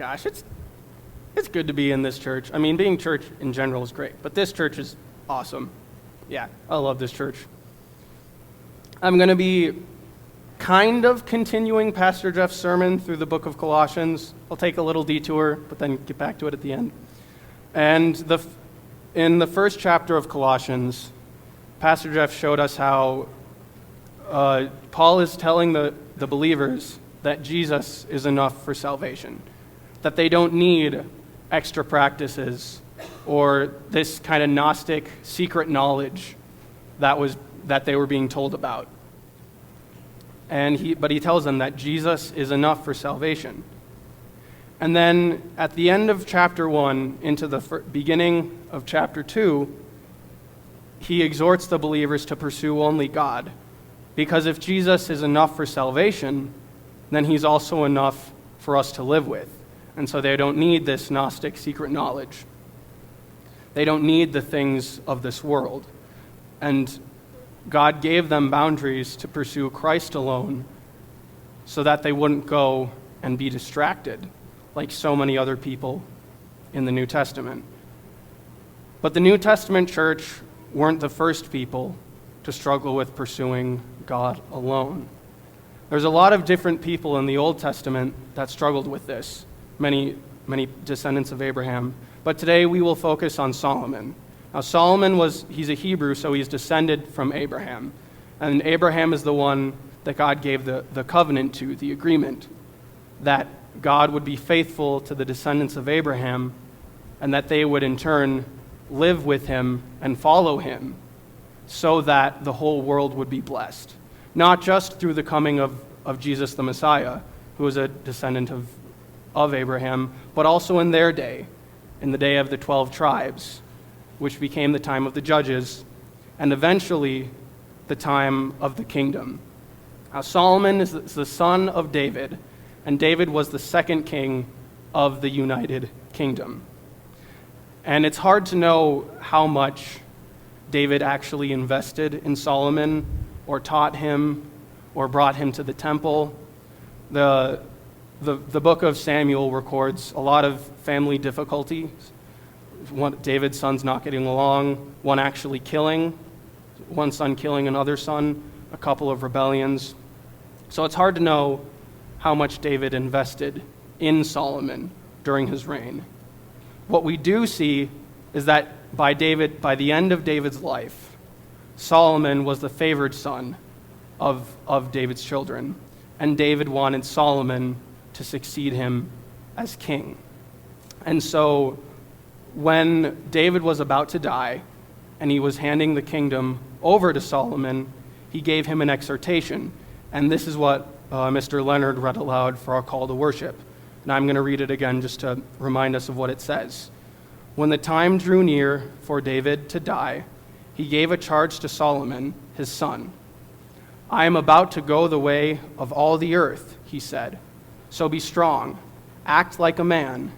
gosh, it's good to be in this church. I mean, being church in general is great, but this church is awesome. Yeah, I love this church. I'm going to be kind of continuing Pastor Jeff's sermon through the book of Colossians. I'll take a little detour, but then get back to it at the end. And in the first chapter of Colossians, Pastor Jeff showed us how Paul is telling the believers that Jesus is enough for salvation, that they don't need extra practices or this kind of Gnostic secret knowledge that they were being told about. But he tells them that Jesus is enough for salvation. And then at the end of chapter 1 into the beginning of chapter 2, he exhorts the believers to pursue only God. Because if Jesus is enough for salvation, then he's also enough for us to live with. And so they don't need this Gnostic secret knowledge. They don't need the things of this world. And God gave them boundaries to pursue Christ alone so that they wouldn't go and be distracted like so many other people in the New Testament. But the New Testament church weren't the first people to struggle with pursuing God alone. There's a lot of different people in the Old Testament that struggled with this, many descendants of Abraham. But today we will focus on Solomon. Now Solomon he's a Hebrew, so he's descended from Abraham. And Abraham is the one that God gave the covenant to, the agreement, that God would be faithful to the descendants of Abraham and that they would in turn live with him and follow him so that the whole world would be blessed. Not just through the coming of Jesus the Messiah, who was a descendant of Abraham, but also in their day, in the day of the 12 tribes, which became the time of the judges, and eventually the time of the kingdom. Now, Solomon is the son of David, and David was the second king of the United Kingdom. And it's hard to know how much David actually invested in Solomon, or taught him, or brought him to the temple. The book of Samuel records a lot of family difficulties. David's sons not getting along, one son killing another son, a couple of rebellions. So it's hard to know how much David invested in Solomon during his reign. What we do see is that by the end of David's life, Solomon was the favored son of David's children, and David wanted Solomon to succeed him as king. And so when David was about to die and he was handing the kingdom over to Solomon, he gave him an exhortation. And this is what Mr. Leonard read aloud for our call to worship. And I'm going to read it again just to remind us of what it says. When the time drew near for David to die, he gave a charge to Solomon, his son. I am about to go the way of all the earth, he said. So be strong, act like a man,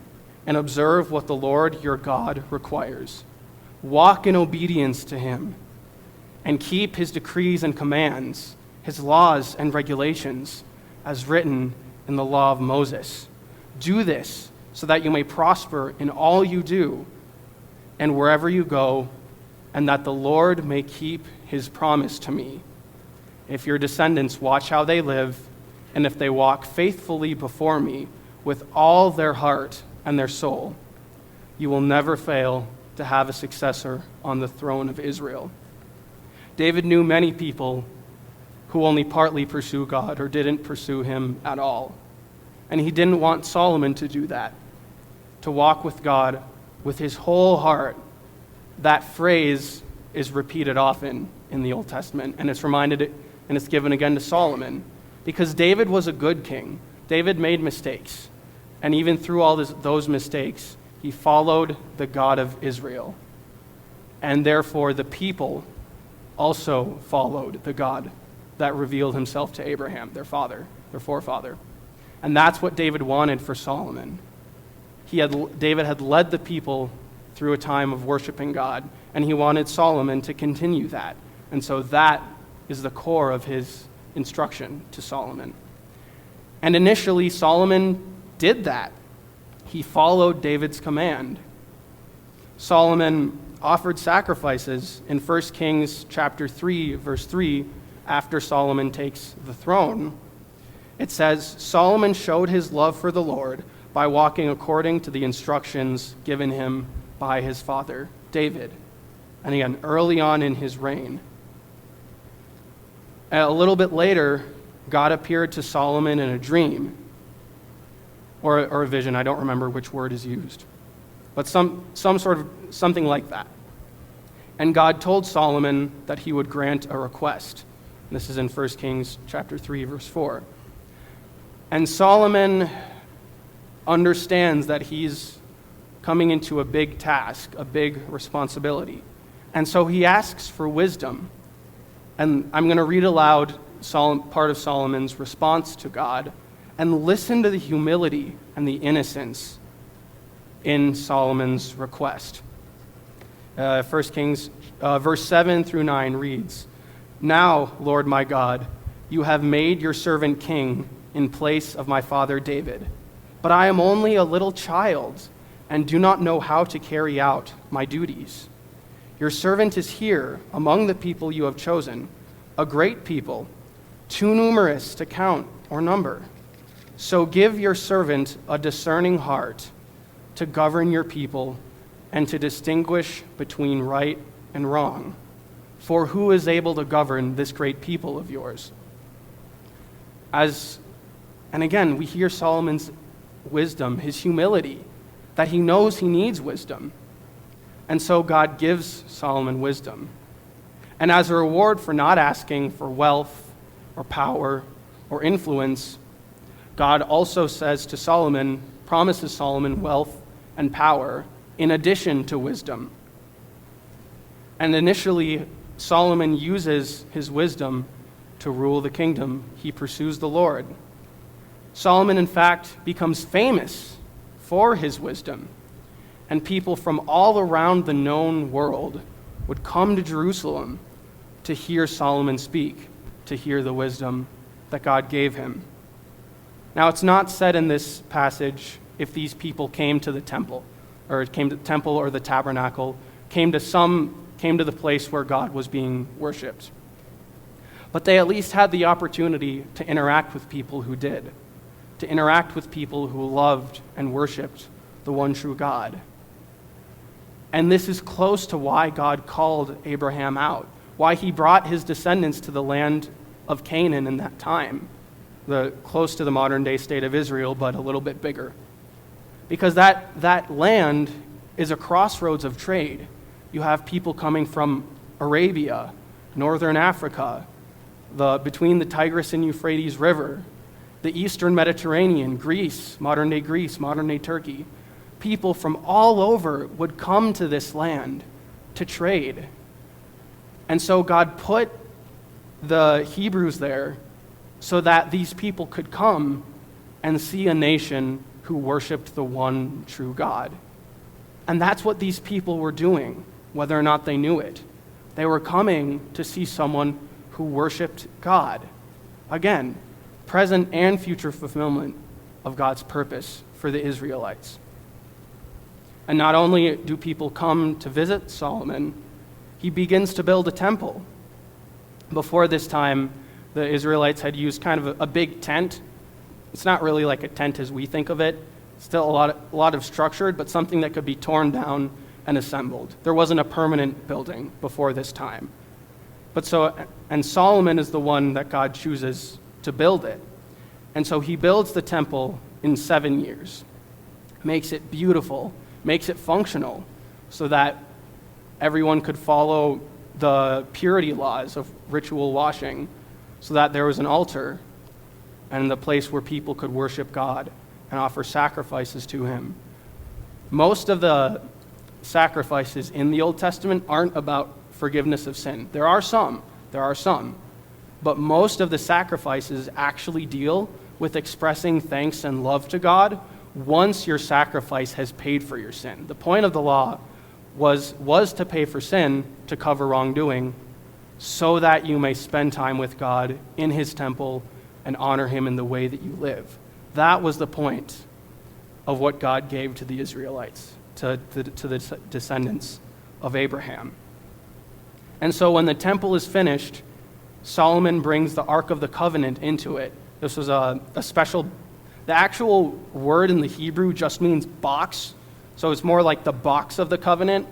and observe what the Lord your God requires. Walk in obedience to him, and keep his decrees and commands, his laws and regulations, as written in the law of Moses. Do this so that you may prosper in all you do and wherever you go, and that the Lord may keep his promise to me. If your descendants watch how they live, and if they walk faithfully before me with all their heart and their soul, you will never fail to have a successor on the throne of Israel. David knew many people who only partly pursue God or didn't pursue him at all. And he didn't want Solomon to do that, to walk with God with his whole heart. That phrase is repeated often in the Old Testament, and it's given again to Solomon, because David was a good king. David made mistakes, and even through all those mistakes, he followed the God of Israel. And therefore, the people also followed the God that revealed himself to Abraham, their forefather. And that's what David wanted for Solomon. David had led the people through a time of worshiping God, and he wanted Solomon to continue that. And so that is the core of his instruction to Solomon. And initially, Solomon did that. he followed David's command. Solomon offered sacrifices in 1 Kings chapter 3, verse 3, after Solomon takes the throne. It says, Solomon showed his love for the Lord by walking according to the instructions given him by his father, David. And again, early on in his reign. A little bit later, God appeared to Solomon in a dream, or a vision. I don't remember which word is used, but some sort of something like that. And God told Solomon that he would grant a request. This is in 1 Kings chapter 3, verse 4. And Solomon understands that he's coming into a big task, a big responsibility. And so he asks for wisdom. And I'm going to read aloud part of Solomon's response to God, and listen to the humility and the innocence in Solomon's request. 1 Kings, verse 7 through 9 reads, Now, Lord my God, you have made your servant king in place of my father David. But I am only a little child and do not know how to carry out my duties. Your servant is here among the people you have chosen, a great people, too numerous to count or number. So give your servant a discerning heart to govern your people and to distinguish between right and wrong. For who is able to govern this great people of yours? And again, we hear Solomon's wisdom, his humility, that he knows he needs wisdom. And so God gives Solomon wisdom. And as a reward for not asking for wealth or power or influence, God also says to Solomon, promises Solomon wealth and power in addition to wisdom. And initially, Solomon uses his wisdom to rule the kingdom. He pursues the Lord. Solomon, in fact, becomes famous for his wisdom. And people from all around the known world would come to Jerusalem to hear Solomon speak, to hear the wisdom that God gave him. Now, it's not said in this passage if these people came to the temple, or the tabernacle, came to the place where God was being worshipped. But they at least had the opportunity to interact with people who did, to interact with people who loved and worshipped the one true God. And this is close to why God called Abraham out, why he brought his descendants to the land of Canaan in that time, close to the modern-day state of Israel, but a little bit bigger. Because that land is a crossroads of trade. You have people coming from Arabia, northern Africa, between the Tigris and Euphrates River, the eastern Mediterranean, Greece, modern-day Turkey. People from all over would come to this land to trade. And so God put the Hebrews there so that these people could come and see a nation who worshiped the one true God. And that's what these people were doing, whether or not they knew it. They were coming to see someone who worshiped God. Again, present and future fulfillment of God's purpose for the Israelites. And not only do people come to visit Solomon, he begins to build a temple. Before this time, the Israelites had used kind of a big tent. It's not really like a tent as we think of it. Still a lot of structured, but something that could be torn down and assembled. There wasn't a permanent building before this time. And Solomon is the one that God chooses to build it. And so he builds the temple in 7 years, makes it beautiful, makes it functional so that everyone could follow the purity laws of ritual washing, so that there was an altar and the place where people could worship God and offer sacrifices to him. Most of the sacrifices in the Old Testament aren't about forgiveness of sin. There are some, but most of the sacrifices actually deal with expressing thanks and love to God once your sacrifice has paid for your sin. The point of the law was to pay for sin, to cover wrongdoing, so that you may spend time with God in his temple and honor him in the way that you live. That was the point of what God gave to the Israelites, to the descendants of Abraham. And so when the temple is finished, Solomon brings the Ark of the Covenant into it. This was a special, the actual word in the Hebrew just means box, so it's more like the box of the covenant,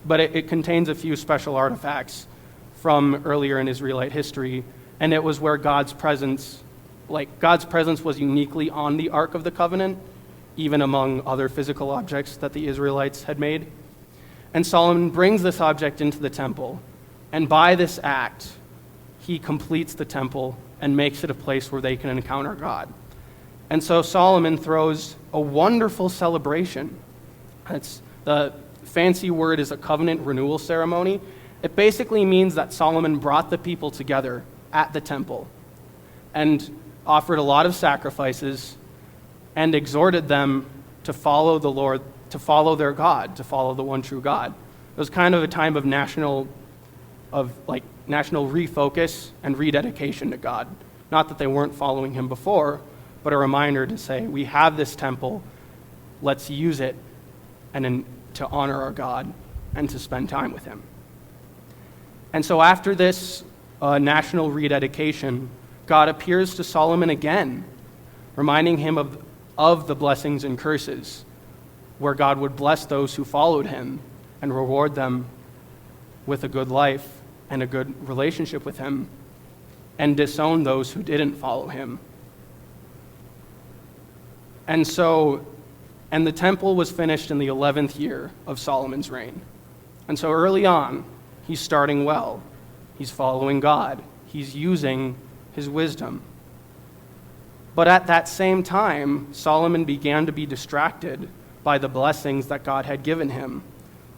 but it contains a few special artifacts from earlier in Israelite history, and it was where God's presence was uniquely on the Ark of the Covenant, even among other physical objects that the Israelites had made. And Solomon brings this object into the temple, and by this act, he completes the temple and makes it a place where they can encounter God. And so Solomon throws a wonderful celebration. The fancy word is a covenant renewal ceremony. It basically means that Solomon brought the people together at the temple and offered a lot of sacrifices and exhorted them to follow the Lord, to follow their God, to follow the one true God. It was kind of a time of national refocus and rededication to God. Not that they weren't following him before, but a reminder to say, we have this temple, let's use it to honor our God and to spend time with him. And so after this national rededication, God appears to Solomon again, reminding him of the blessings and curses, where God would bless those who followed him and reward them with a good life and a good relationship with him, and disown those who didn't follow him. And the temple was finished in the 11th year of Solomon's reign. And so early on, he's starting well. He's following God. He's using his wisdom. But at that same time, Solomon began to be distracted by the blessings that God had given him,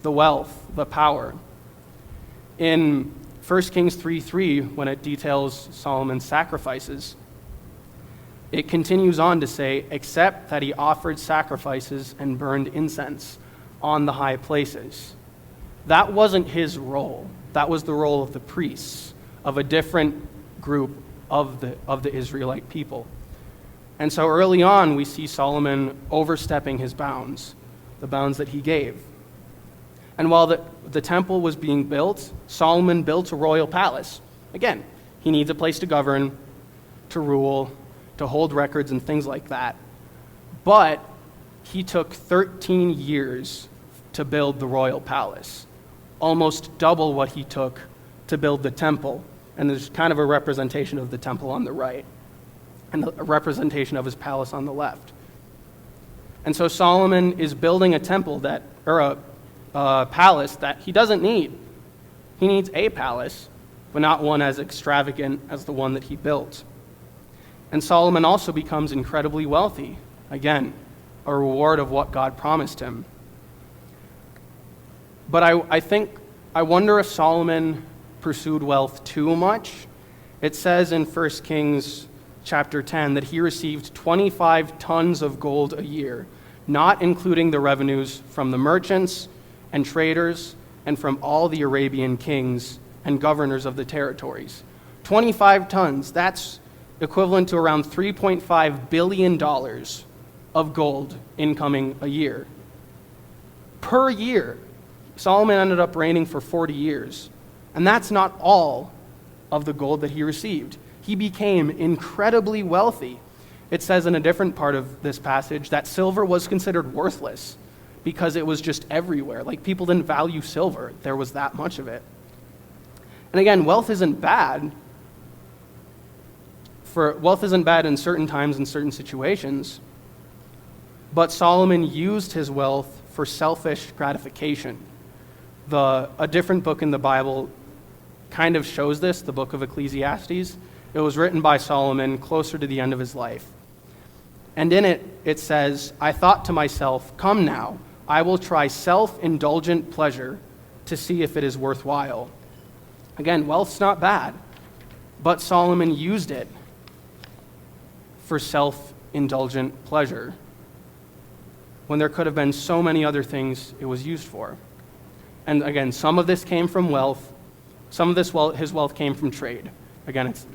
the wealth, the power. In 1 Kings 3:3, when it details Solomon's sacrifices, it continues on to say, except that he offered sacrifices and burned incense on the high places. That wasn't his role. That was the role of the priests, of a different group of the Israelite people. And so early on, we see Solomon overstepping his bounds, the bounds that he gave. And while the temple was being built, Solomon built a royal palace. Again, he needs a place to govern, to rule, to hold records and things like that. But he took 13 years to build the royal palace, almost double what he took to build the temple. And there's kind of a representation of the temple on the right, and a representation of his palace on the left. And so Solomon is building a palace that he doesn't need. He needs a palace, but not one as extravagant as the one that he built. And Solomon also becomes incredibly wealthy. Again, a reward of what God promised him. But I wonder if Solomon pursued wealth too much. It says in 1 Kings chapter 10 that he received 25 tons of gold a year, not including the revenues from the merchants and traders and from all the Arabian kings and governors of the territories. 25 tons, that's equivalent to around $3.5 billion of gold incoming a year. Per year. Solomon ended up reigning for 40 years. And that's not all of the gold that he received. He became incredibly wealthy. It says in a different part of this passage that silver was considered worthless because it was just everywhere. Like, people didn't value silver. There was that much of it. And again, wealth isn't bad. Wealth isn't bad in certain times and certain situations, but Solomon used his wealth for selfish gratification. A different book in the Bible kind of shows this, the book of Ecclesiastes. It was written by Solomon closer to the end of his life. And in it, it says, I thought to myself, come now, I will try self-indulgent pleasure to see if it is worthwhile. Again, wealth's not bad, but Solomon used it for self-indulgent pleasure when there could have been so many other things it was used for. And again, some of this came from wealth. Some of his wealth came from trade. Again, it's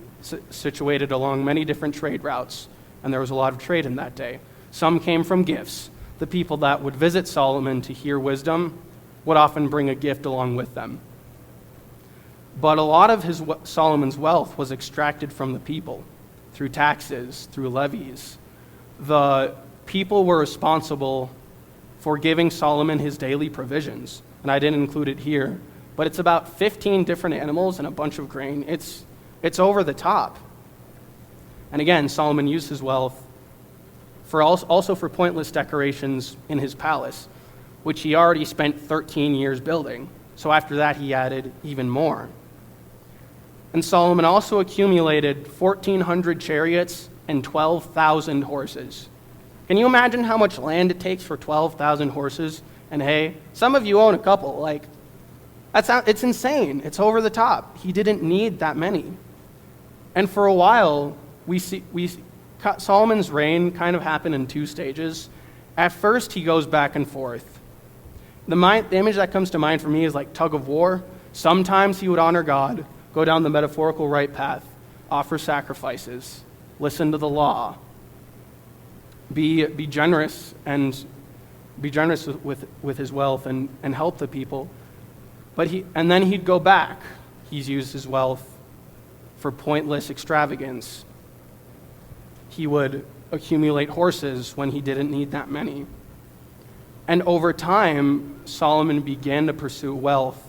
situated along many different trade routes, and there was a lot of trade in that day. Some came from gifts. the people that would visit Solomon to hear wisdom would often bring a gift along with them. But a lot of Solomon's wealth was extracted from the people through taxes, through levies. The people were responsible for giving Solomon his daily provisions, and I didn't include it here, but it's about 15 different animals and a bunch of grain. It's over the top. And again, Solomon used his wealth also for pointless decorations in his palace, which he already spent 13 years building. So after that, he added even more. And Solomon also accumulated 1,400 chariots and 12,000 horses. Can you imagine how much land it takes for 12,000 horses and hay? Some of you own a couple. It's insane. It's over the top. He didn't need that many. And for a while, Solomon's reign kind of happened in two stages. At first, he goes back and forth. The image that comes to mind for me is like tug of war. Sometimes he would honor God, go down the metaphorical right path, offer sacrifices, listen to the law, be generous with his wealth and help the people. And then he'd go back. He's used his wealth for pointless extravagance. He would accumulate horses when he didn't need that many. And over time, Solomon began to pursue wealth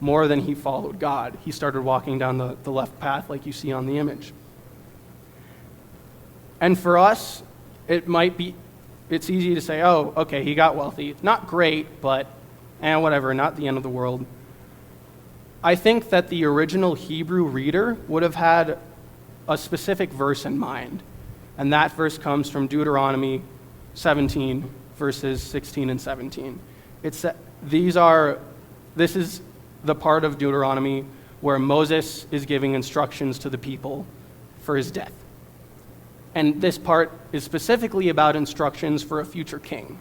more than he followed God. He started walking down the left path like you see on the image. And for us, it's easy to say, oh, okay, he got wealthy. Not great, but whatever, not the end of the world. I think that the original Hebrew reader would have had a specific verse in mind. And that verse comes from Deuteronomy 17, verses 16 and 17. This is the part of Deuteronomy where Moses is giving instructions to the people for his death. And this part is specifically about instructions for a future king.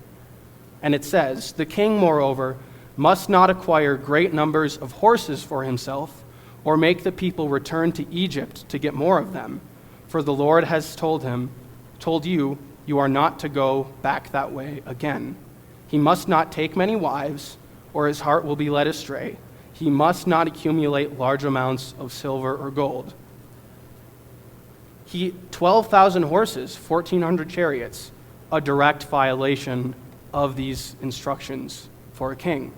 And it says, "The king, moreover, must not acquire great numbers of horses for himself, or make the people return to Egypt to get more of them. For the Lord has told you, you are not to go back that way again. He must not take many wives, or his heart will be led astray. He must not accumulate large amounts of silver or gold." 12,000 horses, 1,400 chariots, a direct violation of these instructions for a king.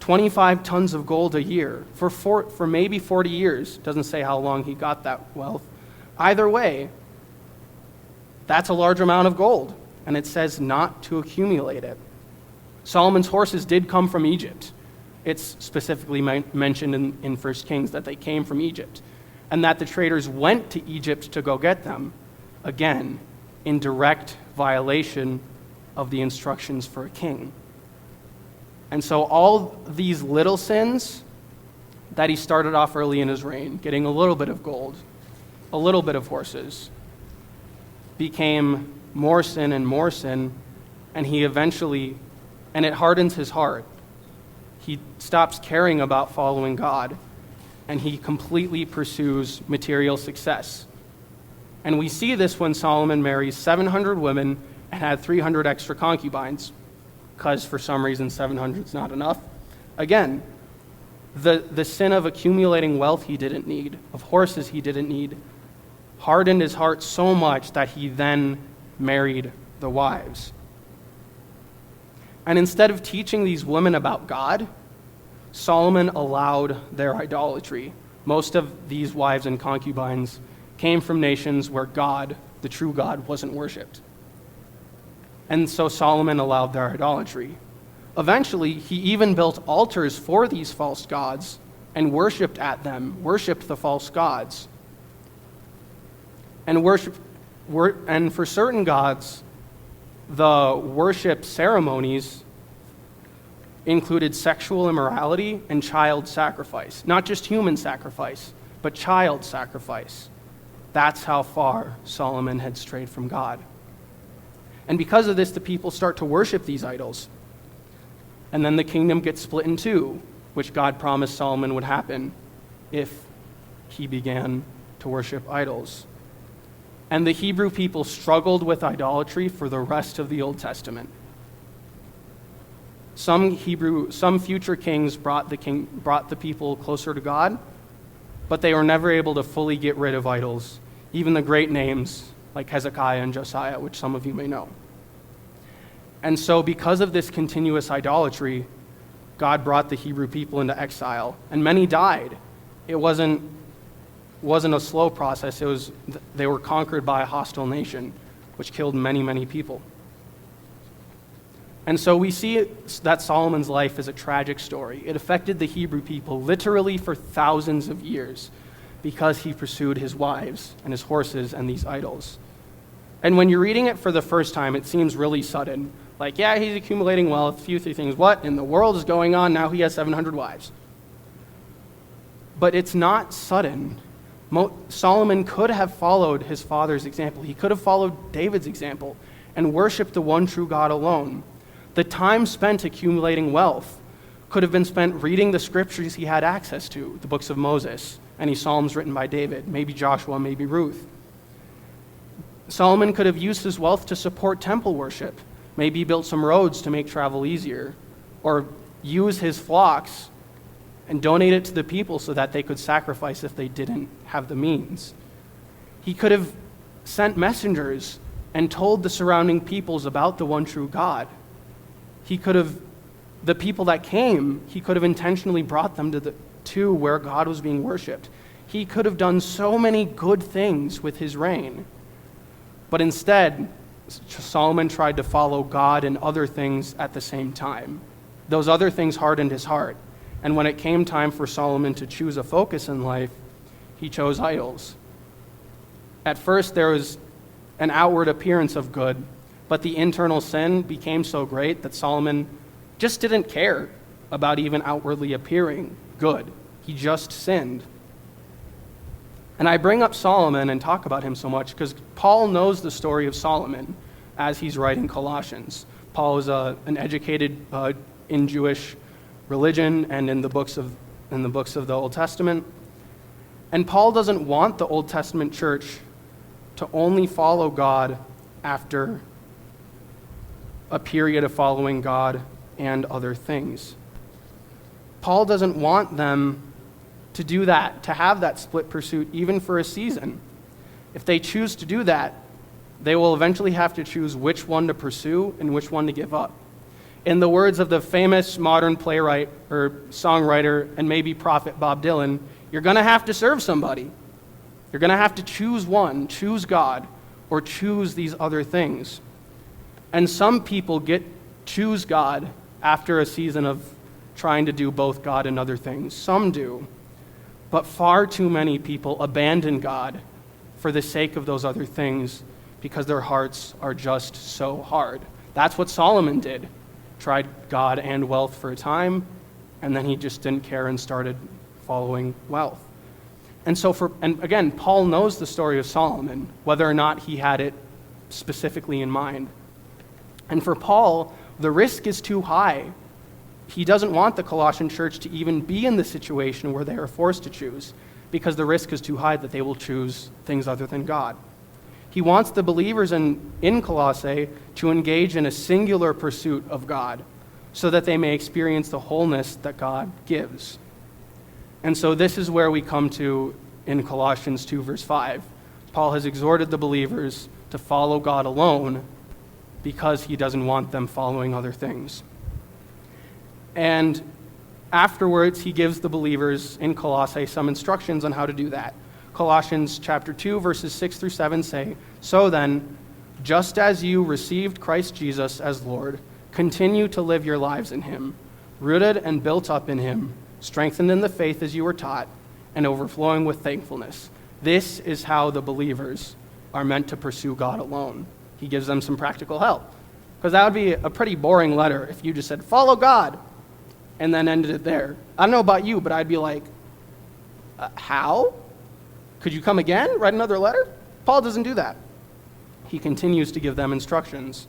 25 tons of gold a year for maybe 40 years. Doesn't say how long he got that wealth. Either way, that's a large amount of gold, and it says not to accumulate it. Solomon's horses did come from Egypt. It's specifically mentioned in 1 Kings that they came from Egypt, and that the traders went to Egypt to go get them, again, in direct violation of the instructions for a king. And so all these little sins that he started off early in his reign, getting a little bit of gold, a little bit of horses, became more sin, and it hardens his heart. He stops caring about following God, and he completely pursues material success. And we see this when Solomon marries 700 women and had 300 extra concubines, because for some reason 700 is not enough. Again, the sin of accumulating wealth he didn't need, of horses he didn't need, hardened his heart so much that he then married the wives. And instead of teaching these women about God, Solomon allowed their idolatry. Most of these wives and concubines came from nations where God, the true God, wasn't worshipped. And so Solomon allowed their idolatry. Eventually, he even built altars for these false gods and worshipped at them, worshipped the false gods. And for certain gods, the worship ceremonies included sexual immorality and child sacrifice. Not just human sacrifice, but child sacrifice. That's how far Solomon had strayed from God. And because of this, the people start to worship these idols. And then the kingdom gets split in two, which God promised Solomon would happen if he began to worship idols. And the Hebrew people struggled with idolatry for the rest of the Old Testament. Some future kings brought the people closer to God, but they were never able to fully get rid of idols, even the great names like Hezekiah and Josiah, which some of you may know. And so because of this continuous idolatry, God brought the Hebrew people into exile, and many died. It wasn't a slow process. They were conquered by a hostile nation, which killed many, many people. And so we see that Solomon's life is a tragic story. It affected the Hebrew people literally for thousands of years because he pursued his wives and his horses and these idols. And when you're reading it for the first time, it seems really sudden. Like, yeah, he's accumulating wealth, few things. What in the world is going on? Now he has 700 wives. But it's not sudden. Solomon could have followed his father's example. He could have followed David's example and worshiped the one true God alone. The time spent accumulating wealth could have been spent reading the scriptures he had access to, the books of Moses, any psalms written by David, maybe Joshua, maybe Ruth. Solomon could have used his wealth to support temple worship, maybe built some roads to make travel easier, or use his flocks and donate it to the people so that they could sacrifice if they didn't have the means. He could have sent messengers and told the surrounding peoples about the one true God. The people that came, he could have intentionally brought them to where God was being worshipped. He could have done so many good things with his reign. But instead, Solomon tried to follow God and other things at the same time. Those other things hardened his heart. And when it came time for Solomon to choose a focus in life, he chose idols. At first, there was an outward appearance of good, but the internal sin became so great that Solomon just didn't care about even outwardly appearing good. He just sinned. And I bring up Solomon and talk about him so much because Paul knows the story of Solomon as he's writing Colossians. Paul is an educated in Jewish religion and in the books of the Old Testament. And Paul doesn't want the Old Testament church to only follow God after a period of following God and other things. Paul doesn't want them to do that, to have that split pursuit even for a season. If they choose to do that, they will eventually have to choose which one to pursue and which one to give up. In the words of the famous modern playwright or songwriter and maybe prophet Bob Dylan, you're going to have to serve somebody. You're going to have to choose one, choose God, or choose these other things. And some people choose God after a season of trying to do both God and other things. Some do. But far too many people abandon God for the sake of those other things because their hearts are just so hard. That's what Solomon did. Tried God and wealth for a time, and then he just didn't care and started following wealth. And again, Paul knows the story of Solomon, whether or not he had it specifically in mind. And for Paul, the risk is too high. He doesn't want the Colossian church to even be in the situation where they are forced to choose, because the risk is too high that they will choose things other than God. He wants the believers in Colossae to engage in a singular pursuit of God so that they may experience the wholeness that God gives. And so this is where we come to in Colossians 2, verse 5. Paul has exhorted the believers to follow God alone because he doesn't want them following other things. And afterwards, he gives the believers in Colossae some instructions on how to do that. Colossians chapter 2, verses 6 through 7 say, "So then, just as you received Christ Jesus as Lord, continue to live your lives in him, rooted and built up in him, strengthened in the faith as you were taught, and overflowing with thankfulness." This is how the believers are meant to pursue God alone. He gives them some practical help. Because that would be a pretty boring letter if you just said, follow God, and then ended it there. I don't know about you, but I'd be like, how? Could you come again? Write another letter? Paul doesn't do that. He continues to give them instructions.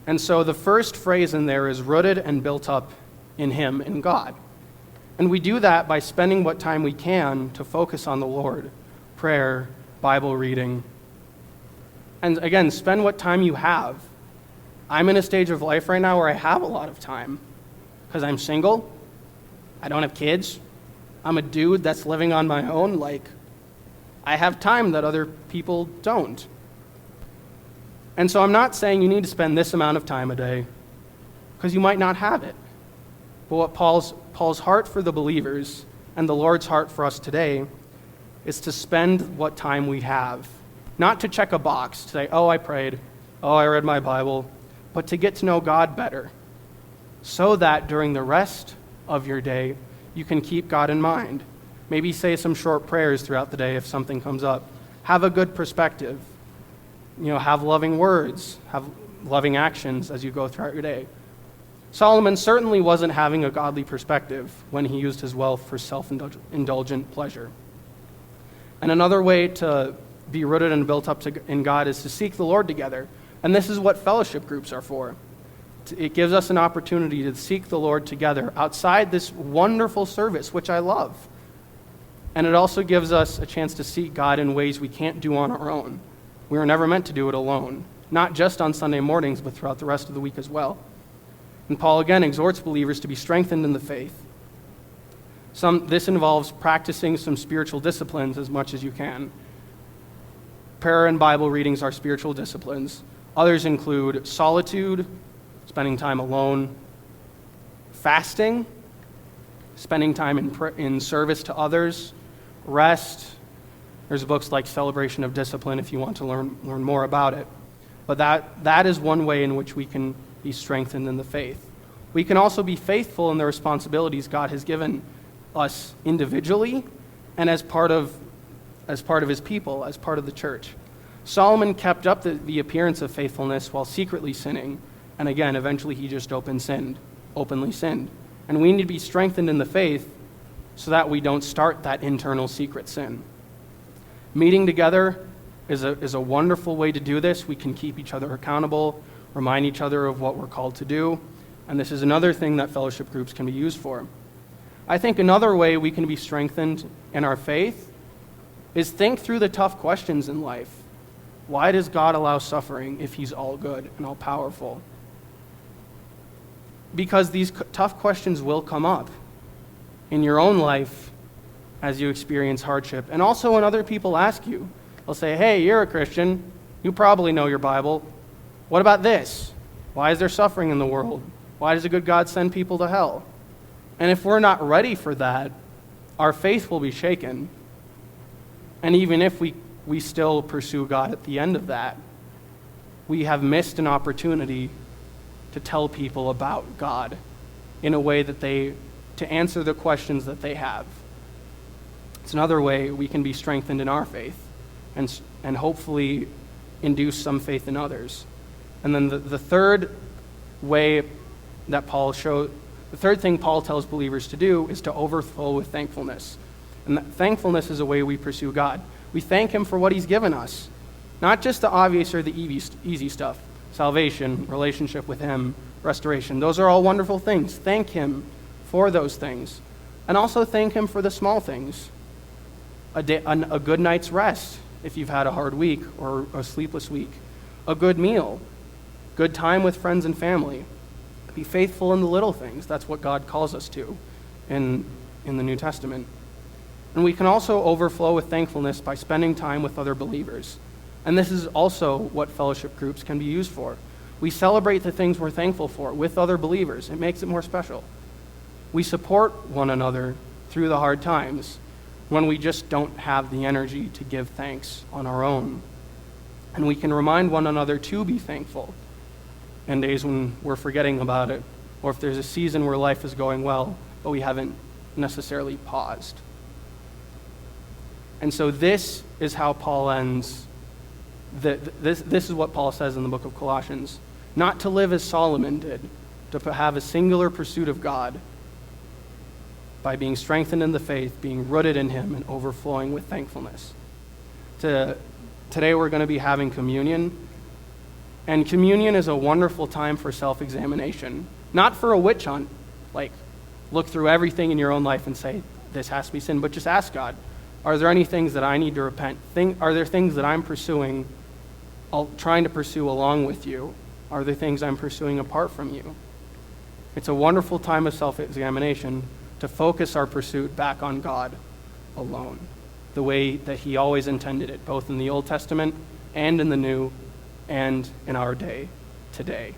And so the first phrase in there is rooted and built up in him, in God. And we do that by spending what time we can to focus on the Lord, prayer, Bible reading, And again, spend what time you have. I'm in a stage of life right now where I have a lot of time because I'm single. I don't have kids. I'm a dude that's living on my own. Like, I have time that other people don't. And so I'm not saying you need to spend this amount of time a day because you might not have it. But what Paul's heart for the believers and the Lord's heart for us today is to spend what time we have. Not to check a box, to say, oh, I prayed, oh, I read my Bible, but to get to know God better so that during the rest of your day, you can keep God in mind. Maybe say some short prayers throughout the day if something comes up. Have a good perspective. Have loving words, have loving actions as you go throughout your day. Solomon certainly wasn't having a godly perspective when he used his wealth for self-indulgent pleasure. And another way to be rooted and built up in God is to seek the Lord together. And this is what fellowship groups are for. It gives us an opportunity to seek the Lord together outside this wonderful service, which I love. And it also gives us a chance to seek God in ways we can't do on our own. We were never meant to do it alone, not just on Sunday mornings, but throughout the rest of the week as well. And Paul again exhorts believers to be strengthened in the faith. This involves practicing some spiritual disciplines as much as you can. Prayer and Bible readings are spiritual disciplines. Others include solitude, spending time alone, fasting, spending time in service to others, rest. There's books like Celebration of Discipline if you want to learn more about it. But that is one way in which we can be strengthened in the faith. We can also be faithful in the responsibilities God has given us individually and as part of his people, as part of the church. Solomon kept up the appearance of faithfulness while secretly sinning. And again, eventually he just openly sinned. And we need to be strengthened in the faith so that we don't start that internal secret sin. Meeting together is a wonderful way to do this. We can keep each other accountable, remind each other of what we're called to do. And this is another thing that fellowship groups can be used for. I think another way we can be strengthened in our faith is think through the tough questions in life. Why does God allow suffering if he's all good and all powerful? Because these tough questions will come up in your own life as you experience hardship. And also when other people ask you, they'll say, hey, you're a Christian. You probably know your Bible. What about this? Why is there suffering in the world? Why does a good God send people to hell? And if we're not ready for that, our faith will be shaken. And even if we still pursue God at the end of that, we have missed an opportunity to tell people about God in a way that to answer the questions that they have. It's another way we can be strengthened in our faith and hopefully induce some faith in others. And then the third way that the third thing Paul tells believers to do is to overflow with thankfulness. And that thankfulness is a way we pursue God. We thank him for what he's given us, not just the obvious or the easy stuff. Salvation, relationship with him, restoration. Those are all wonderful things. Thank him for those things. And also thank him for the small things. A good night's rest if you've had a hard week or a sleepless week. A good meal. Good time with friends and family. Be faithful in the little things. That's what God calls us to in the New Testament. And we can also overflow with thankfulness by spending time with other believers. And this is also what fellowship groups can be used for. We celebrate the things we're thankful for with other believers. It makes it more special. We support one another through the hard times when we just don't have the energy to give thanks on our own. And we can remind one another to be thankful in days when we're forgetting about it, or if there's a season where life is going well, but we haven't necessarily paused. And so this is how Paul ends. This is what Paul says in the book of Colossians. Not to live as Solomon did, to have a singular pursuit of God by being strengthened in the faith, being rooted in him, and overflowing with thankfulness. Today we're going to be having communion. And communion is a wonderful time for self-examination. Not for a witch hunt, like look through everything in your own life and say, this has to be sin, but just ask God, are there any things that I need to repent? Are there things that I'm pursuing trying to pursue along with you are the things I'm pursuing apart from you. It's a wonderful time of self-examination to focus our pursuit back on God alone, the way that he always intended it, both in the Old Testament and in the New and in our day today.